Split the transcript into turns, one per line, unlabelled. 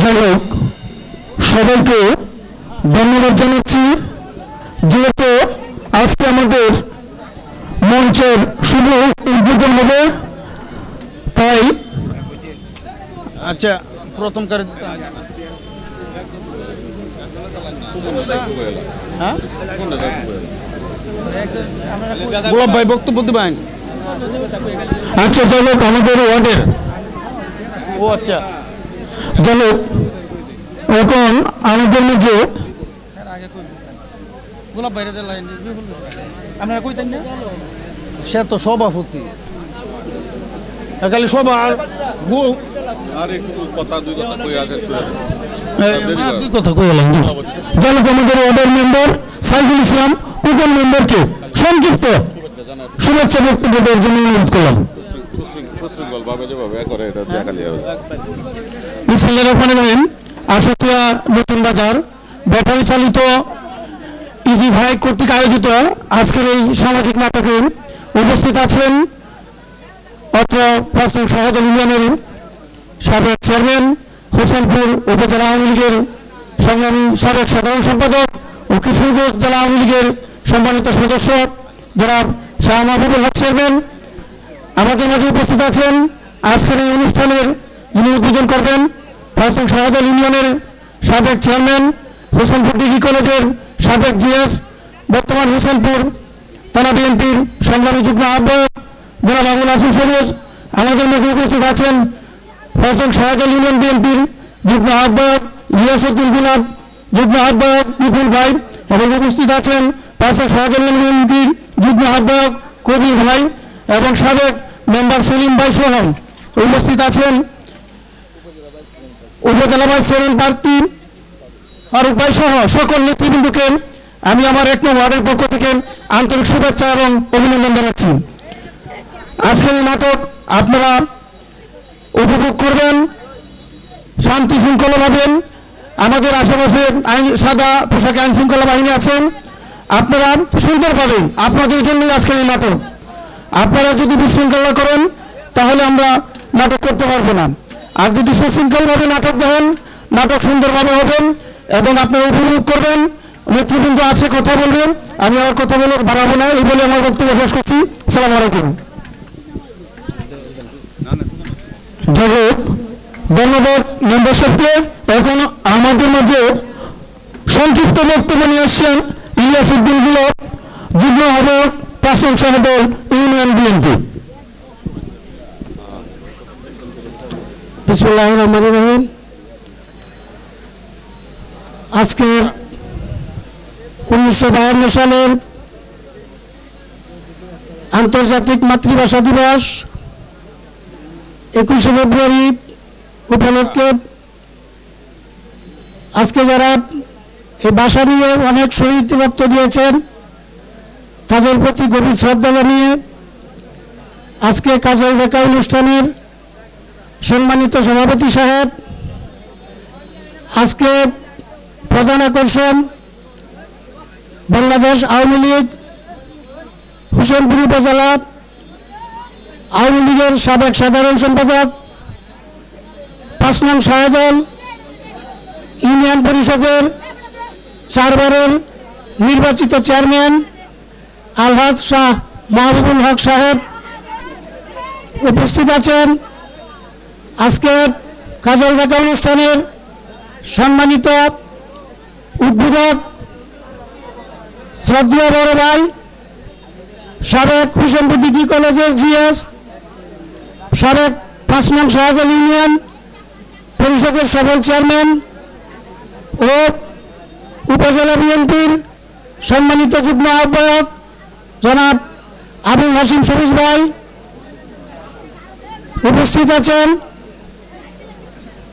যাই হোক, সবাইকে ধন্যবাদ জানাচ্ছি। যেহেতু আজকে আমাদের মঞ্চের শুভ উদ্বোধন হবে, তাই
আচ্ছা প্রথম করে গোলাপ ভাই বক্তব্য দিবেন।
আচ্ছা, যাই হোক, আমাদের ওয়ার্ডের
ও আচ্ছা,
যাই হোক, এখন আমাদের মধ্যে
গোলাপ ভাই আপনারা কইতেন না, সে তো সভাপতি খালি সভা আর
দুই কথা কই এলাম। যাই হোক, আমাদের ওয়ার্ডের মেম্বার সাইফুল ইসলাম কুকুর মেম্বারকে সংক্ষিপ্ত শুভেচ্ছা বক্তব্য দেওয়ার জন্য অনুরোধ করলাম। বিসমিল্লাহির রহমানির রহিম। আশুলিয়া নতুন বাজার ব্যাটারি চালিত ইজি ভাই কর্তৃক আয়োজিত আজকের এই সামাজিক নাটকে উপস্থিত আছেন অত্র প্রাচীন সহদল ইউনিয়নের সাবেক চেয়ারম্যান, হোসেনপুর উপজেলা আওয়ামী লীগের সংগ্রামী সাবেক সাধারণ সম্পাদক ও কিশোরগঞ্জ জেলা আওয়ামী লীগের সম্মানিত সদস্য জনাব শাহ মাহবুবুল হক চেয়ারম্যান। আমাদের মাঝে উপস্থিত আছেন আজকের এই অনুষ্ঠানের যিনি উদ্বোধন করবেন প্রাচীন সহদল ইউনিয়নের সাবেক চেয়ারম্যান, হোসেনপুর ডিগ্রি কলেজের সাবেক জিএস, বর্তমান হোসেনপুর থানা বিএনপির সংগ্রামী যুগ্ম আহ্বায়ক জনাব আবুল হাসিম সবুজ। আমাদের মধ্যে উপস্থিত আছেন প্রাচীন সহদল ইউনিয়ন বিএনপির যুগ্ম আহ্বায়ক ইলিয়াসউদ্দিন গুলাব, যুগ্ম আহ্বায়ক বিপুল ভাই, এবং উপস্থিত আছেন প্রাচীন সহদল ইউনিয়ন বিএনপির যুগ্ম আহ্বায়ক কবির ভাই এবং সাবেক মেম্বার সেলিম ভাই সহ উপস্থিত আছেন উপজেলা ভাইস চেয়ারম্যান প্রার্থী ফারুক ভাই সহ সকল নেতৃবৃন্দকে আমি আমার 1 নং ওয়ার্ডের পক্ষ থেকে আন্তরিক শুভেচ্ছা এবং অভিনন্দন জানাচ্ছি। আজকের এই নাটক আপনারা উপভোগ করবেন শান্তি শৃঙ্খলাভাবে। আমাদের আশেপাশে সাদা পোশাকে আইন শৃঙ্খলা বাহিনী আছেন, আপনারা সুন্দরভাবে আপনাদের জন্যই আজকের এই নাটক। আপনারা যদি বিশৃঙ্খলা করেন তাহলে আমরা নাটক করতে পারবো না, আর যদি সুশৃঙ্খলভাবে নাটক দেন নাটক সুন্দরভাবে হবেন এবং আপনারা উপভোগ করবেন। নেতৃবৃন্দ আছে, কথা বলবেন, আমি আমার কথা বলে বাড়াবো না, এই বলে আমার বক্তব্য শেষ করছি। আসসালামু আলাইকুম। ধন্যবাদ মেম্বারশিপকে। এখন আমাদের মাঝে সংক্ষিপ্ত বক্তব্য নিয়ে আসছেন ইলিয়াসউদ্দিন গুলাব, যুগ্ম আহ্বায়ক প্রাচীন সহদল ইউনিয়ন বিএনপি।
বিসমিল্লাহির রহমানির রহিম। আজকে 1952 সালের আন্তর্জাতিক মাতৃভাষা দিবস 21শে ফেব্রুয়ারি উপলক্ষে আজকে যারা এই ভাষা নিয়ে অনেক শহীদ রক্ত দিয়েছেন তাদের প্রতি গভীর শ্রদ্ধা জানিয়ে আজকে কাজল রেখা অনুষ্ঠানের সম্মানিত সভাপতি সাহেব, আজকে প্রধান আকর্ষণ বাংলাদেশ আওয়ামী লীগ হোসেনপুর উপজেলা আওয়ামী লীগের সাবেক সাধারণ সম্পাদক, 5 নং সহদল ইউনিয়ন পরিষদের 4 বারের নির্বাচিত চেয়ারম্যান আলহাজ শাহ মাহবুবুল হক সাহেব উপস্থিত আছেন। আজকে কাজল রেখা অনুষ্ঠানের সম্মানিত উদ্বোধক শ্রদ্ধেয় বড় ভাই, সাবেক হোসেনপুর ডিগ্রি কলেজের জিএস, সাবেক 5 নং সহদল ইউনিয়ন পরিষদের সফল চেয়ারম্যান ও উপজেলা বিএনপির সম্মানিত যুগ্ম আহ্বায়ক জনাব আবুল হাসিম সবুজ ভাই উপস্থিত আছেন।